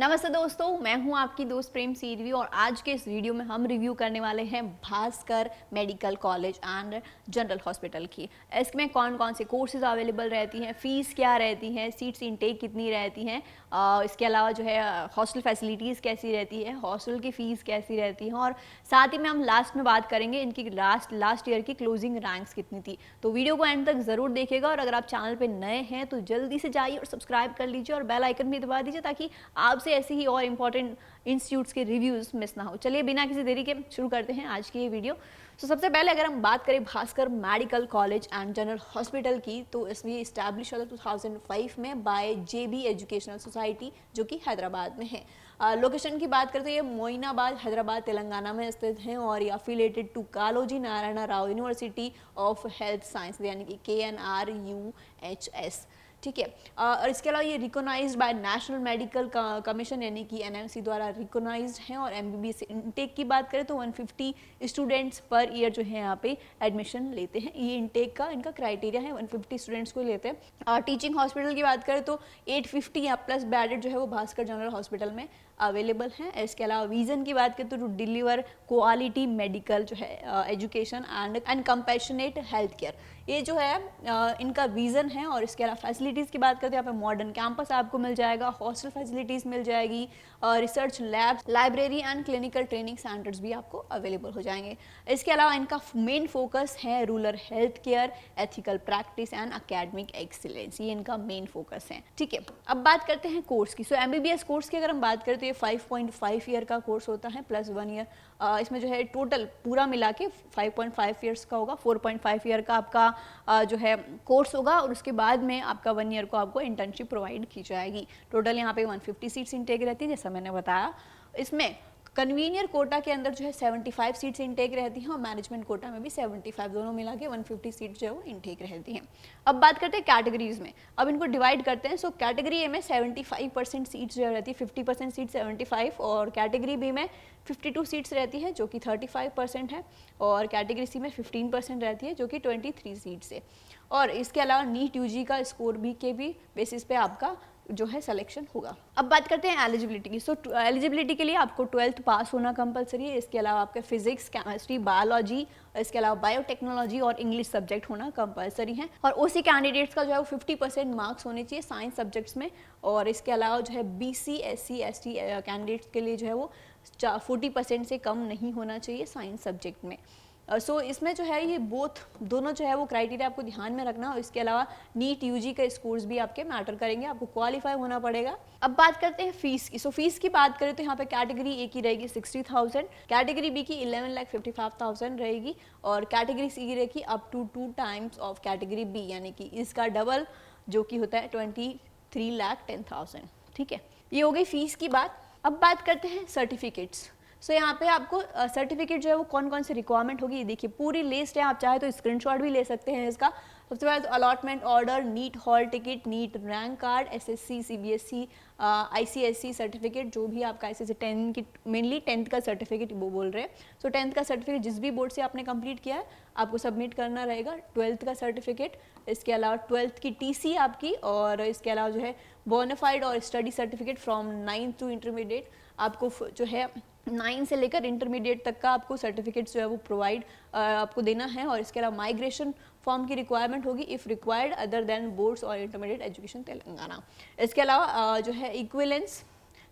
नमस्ते दोस्तों, मैं हूं आपकी दोस्त प्रेम सीरवी और आज के इस वीडियो में हम रिव्यू करने वाले हैं Bhaskar medical college and general hospital की। इसमें कौन कौन से कोर्सेज अवेलेबल रहती हैं, फीस क्या रहती है, सीट्स इनटेक कितनी रहती हैं, इसके अलावा जो है हॉस्टल फैसिलिटीज़ कैसी रहती है, हॉस्टल की फ़ीस कैसी रहती है और साथ ही में हम लास्ट में बात करेंगे इनकी लास्ट ईयर की क्लोजिंग रैंक्स कितनी थी। तो वीडियो को एंड तक ज़रूर देखिएगा और अगर आप चैनल पर नए हैं तो जल्दी से जाइए और सब्सक्राइब कर लीजिए और बेल आइकन भी दबा दीजिए ताकि आपसे ऐसे ही और इम्पॉर्टेंट इंस्टीट्यूट्स के रिव्यूज़ मिस ना हो। चलिए बिना किसी देरी के शुरू करते हैं आज की ये वीडियो। तो सबसे पहले अगर हम बात करें Bhaskar medical college and general hospital की, तो इसमें इस्टेब्लिश हुआ 2005 में बाय जेबी एजुकेशनल सोसाइटी जो कि हैदराबाद में है। लोकेशन की बात करते हैं, ये मोइनाबाद हैदराबाद तेलंगाना में स्थित हैं और ये affiliated to Kaloji Narayana Rao university of health science यानी कि KNRUHS। ठीक है। और इसके अलावा ये recognised by national medical commission यानी कि NMC द्वारा रिकोनाइज्ड हैं। और MBBS इनटेक की बात करें तो 150 स्टूडेंट्स पर ईयर जो है यहाँ पे एडमिशन लेते हैं। ये इनटेक का इनका क्राइटेरिया है, 150 स्टूडेंट्स को लेते हैं। और टीचिंग हॉस्पिटल की बात करें तो 850 या प्लस बेडेड जो है वो भास्कर जनरल हॉस्पिटल में अवेलेबल हैं। इसके अलावा विजन की बात करें तो टू डिलीवर क्वालिटी मेडिकल जो है education and compassionate health care, ये जो है इनका विजन है। और इसके अलावा फैसिलिटीज़ की बात करते हैं, यहाँ पे मॉडर्न कैंपस आपको मिल जाएगा, हॉस्टल फैसिलिटीज़ मिल जाएगी, research lab, library and clinical training centres भी आपको अवेलेबल हो जाएंगे। इसके अलावा इनका मेन फोकस है rural health care, ethical practice and academic excellence, ये इनका मेन फोकस है। ठीक है, अब बात करते हैं कोर्स की। MBBS कोर्स की अगर हम बात करें तो ये 5.5 ईयर का कोर्स होता है प्लस 1 ईयर। इसमें जो है टोटल पूरा मिला के 5.5 ईयर्स का होगा। 4.5 ईयर का आपका जो है कोर्स होगा और उसके बाद में आपका 1 ईयर को आपको इंटर्नशिप प्रोवाइड की जाएगी। टोटल यहाँ पे 150 सीट्स इनटेक रहती है जैसा मैंने बताया। इसमें कन्वीनियर कोटा के अंदर जो है 75 सीट्स इनटेक रहती हैं और मैनेजमेंट कोटा में भी 75, दोनों मिला के 150 सीट्स जो है वो इनटेक रहती हैं। अब बात करते हैं कैटेगरीज में, अब इनको डिवाइड करते हैं। सो कैटेगरी ए में 75% सीट्स जो रहती है, 50% सीट 75, और कैटेगरी बी में 52 सीट्स रहती है जो कि 35% है, और कैटेगरी सी में 15% रहती है जो कि 23 सीट्स है। और इसके अलावा नीट यूजी का स्कोर भी के भी बेसिस पे आपका जो है सिलेक्शन होगा। अब बात करते हैं एलिजिबिलिटी की। एलिजिबिलिटी के लिए आपको 12th पास होना कंपलसरी है। इसके अलावा आपके फिजिक्स, केमिस्ट्री, बायोलॉजी, इसके अलावा बायोटेक्नोलॉजी और इंग्लिश सब्जेक्ट होना कंपलसरी है। और उसी कैंडिडेट्स का जो है वो 50% मार्क्स होने चाहिए साइंस सब्जेक्ट्स में। और इसके अलावा जो है BC SC ST कैंडिडेट्स के लिए जो है वो 40% से कम नहीं होना चाहिए साइंस सब्जेक्ट में। इसमें जो है ये दोनों जो है वो क्राइटेरिया आपको ध्यान में रखना। और इसके अलावा नीट यूजी के स्कोर्स भी आपके मैटर करेंगे, आपको क्वालिफाई होना पड़ेगा। अब बात करते हैं फीस की। फीस की बात करें तो यहाँ पे कैटेगरी ए की रहेगी 60,000, कैटेगरी बी की 11,55,000 रहेगी, और कैटेगरी सी की रहेगी up to 2 times of category B यानी कि इसका डबल जो कि होता है 23,10,000। ठीक है, ये हो गई फीस की बात। अब बात करते हैं सर्टिफिकेट्स। यहाँ पे आपको सर्टिफिकेट जो है वो कौन कौन से रिक्वायरमेंट होगी ये देखिए, पूरी लिस्ट है, आप चाहे तो स्क्रीनशॉट भी ले सकते हैं इसका। सबसे पहले तो allotment order, NEET hall ticket, NEET rank card, SSC CBSE ICSE certificate, जो भी आपका ICSE 10 की मेनली 10th का सर्टिफिकेट वो बोल रहे हैं। 10th का सर्टिफिकेट जिस भी बोर्ड से आपने कंप्लीट किया है आपको सबमिट करना रहेगा। 12th का सर्टिफिकेट, इसके अलावा 12th की TC आपकी, और इसके अलावा जो है बोनाफाइड और study certificate from 9th to intermediate, आपको जो है 9 से लेकर इंटरमीडिएट तक का आपको सर्टिफिकेट्स जो है वो प्रोवाइड आपको देना है। और इसके अलावा माइग्रेशन फॉर्म की रिक्वायरमेंट होगी if required other than boards और इंटरमीडिएट एजुकेशन तेलंगाना। इसके अलावा जो है equivalence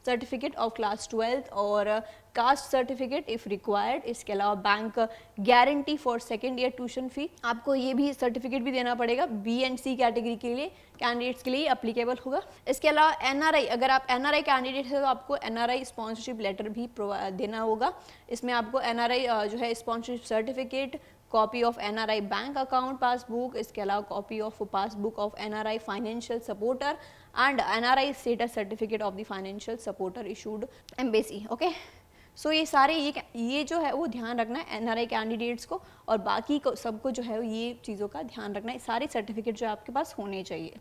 certificate of class 12th और कास्ट सर्टिफिकेट इफ़ रिक्वायर्ड। इसके अलावा bank guarantee for second year tuition fee, आपको ये भी सर्टिफिकेट भी देना पड़ेगा। B and C कैटेगरी के लिए कैंडिडेट्स के लिए अप्लीकेबल होगा। इसके अलावा NRI, अगर आप NRI कैंडिडेट है तो आपको NRI स्पॉन्सरशिप लेटर भी देना होगा। इसमें आपको NRI जो है sponsorship certificate, copy of NRI bank account passbook, इसके अलावा copy of passbook of NRI financial supporter and NRI status certificate of the financial supporter issued embassy. Okay, ये सारे ये जो है वो ध्यान रखना है NRI कैंडिडेट्स को। और बाकी को सबको जो है ये चीज़ों का ध्यान रखना है, सारे सर्टिफिकेट जो आपके पास होने चाहिए।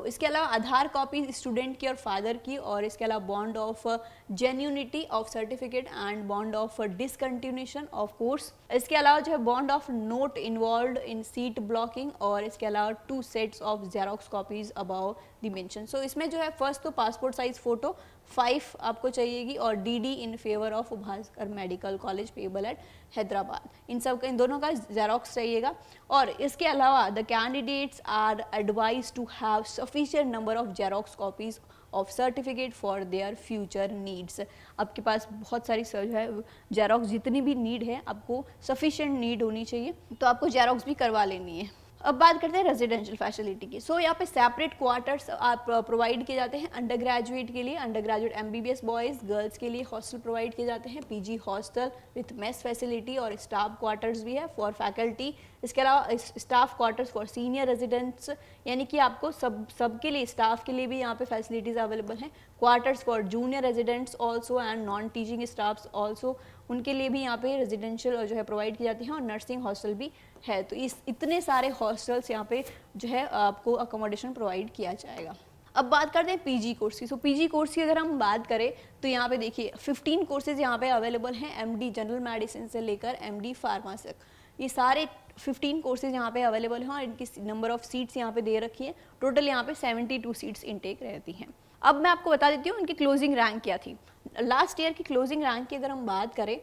इसके अलावा आधार कॉपी स्टूडेंट की और फादर की, और इसके अलावा bond of genuinity of certificate and bond of discontinuation of course. इसके अलावा जो है bond of note involved in seat blocking, और इसके अलावा 2 sets of xerox copies about the mention. इसमें जो है फर्स्ट तो पासपोर्ट साइज फोटो 5 आपको चाहिएगी, और DD in favour of Bhaskar medical college payable at Hyderabad, इन दोनों का जेरोक्स चाहिएगा। और इसके अलावा the candidates are advise to have sufficient number of xerox copies of certificate for their future needs. आपके पास बहुत सारी जो है जेरोक्स जितनी भी नीड है, आपको सफिशिएंट नीड होनी चाहिए, तो आपको जेरोक्स भी करवा लेनी है। अब बात करते हैं रेजिडेंशियल फैसिलिटी की। यहाँ पे सेपरेट क्वार्टर्स आप प्रोवाइड किए जाते हैं अंडर ग्रेजुएट के लिए, under graduate MBBS boys girls के लिए हॉस्टल प्रोवाइड किए जाते हैं, PG hostel with mess facility, और स्टाफ क्वार्टर्स भी है फॉर फैकल्टी। इसके अलावा staff quarters for senior residents, यानी कि आपको सबके लिए, स्टाफ के लिए भी यहाँ पे फैसिलिटीज़ अवेलेबल हैं। Quarters for junior residents also and non teaching staffs also, उनके लिए भी यहाँ पे रेजिडेंशियल जो है प्रोवाइड की जाती हैं, और नर्सिंग हॉस्टल भी है। तो इतने सारे हॉस्टल्स यहाँ पे जो है आपको अकोमोडेशन प्रोवाइड किया जाएगा। अब बात करते हैं PG कोर्स की। PG कोर्स की अगर हम बात करें तो यहाँ पे देखिए 15 कोर्सेज यहाँ पे अवेलेबल हैं, MD जनरल मेडिसिन से लेकर MD फार्मासी तक, ये सारे 15 कोर्सेज यहाँ पे अवेलेबल हैं, और इनकी नंबर ऑफ सीट्स यहाँ पे दे रखी है। टोटल यहाँ पे 72 सीट्स इनटेक रहती हैं। अब मैं आपको बता देती हूँ इनकी क्लोजिंग रैंक क्या थी। लास्ट ईयर की क्लोजिंग रैंक की अगर हम बात करें,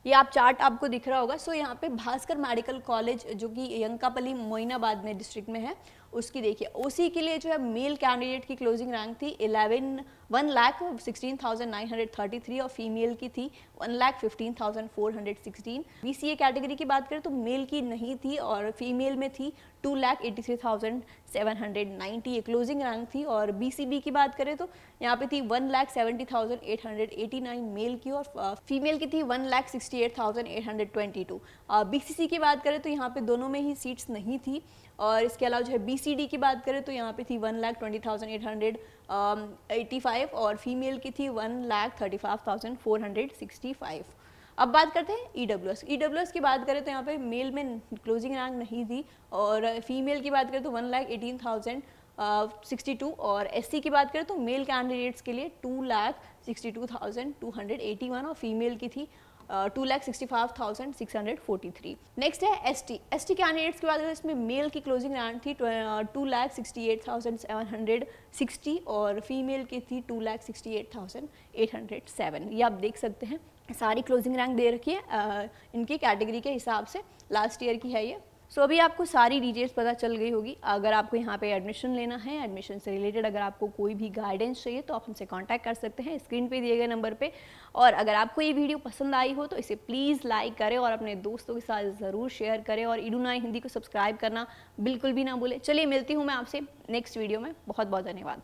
ये आप चार्ट आपको दिख रहा होगा। यहाँ पे भास्कर मेडिकल कॉलेज जो कि यंकापल्ली मोइनाबाद में डिस्ट्रिक्ट में है, उसकी देखिए उसी के लिए जो है मेल कैंडिडेट की क्लोजिंग रैंक थी 1,16,933, और फीमेल की थी 1,15,416। BCA कैटेगरी की बात करें तो मेल की नहीं थी, और फीमेल में थी 2,83,790 ये क्लोजिंग रैंक थी। और BCB की बात करें तो यहाँ पे थी 1,70,889 मेल की, और फीमेल की थी 1,68,822। BCC की बात करें तो यहाँ पे दोनों में ही सीट्स नहीं थी। और इसके अलावा जो है BCD की बात करें तो यहाँ पे थी 1,20,885, और फीमेल की थी 1,35,465। अब बात करते हैं EWS की बात करें तो यहाँ पे मेल में क्लोजिंग रैंक नहीं थी, और फीमेल की बात करें तो 1,18,062, और SC की बात करें तो मेल कैंडिडेट्स के लिए 2,62,281, और फीमेल की थी 2,65,643। नेक्स्ट है ST कैंडिडेट्स की बात करें, इसमें मेल की क्लोजिंग रैंक थी 2,68,760, और फीमेल की थी 2,68,807। ये आप देख सकते हैं सारी क्लोजिंग रैंक दे रखी है इनकी कैटेगरी के हिसाब से, लास्ट ईयर की है ये। अभी आपको सारी डिटेल्स पता चल गई होगी। अगर आपको यहाँ पे एडमिशन लेना है, एडमिशन से रिलेटेड अगर आपको कोई भी गाइडेंस चाहिए तो आप हमसे कांटेक्ट कर सकते हैं स्क्रीन पे दिए गए नंबर पे। और अगर आपको ये वीडियो पसंद आई हो तो इसे प्लीज़ लाइक करें और अपने दोस्तों के साथ ज़रूर शेयर करें, और EDU9 हिंदी को सब्सक्राइब करना बिल्कुल भी ना भूलें। चलिए मिलती हूँ मैं आपसे नेक्स्ट वीडियो में। बहुत बहुत धन्यवाद।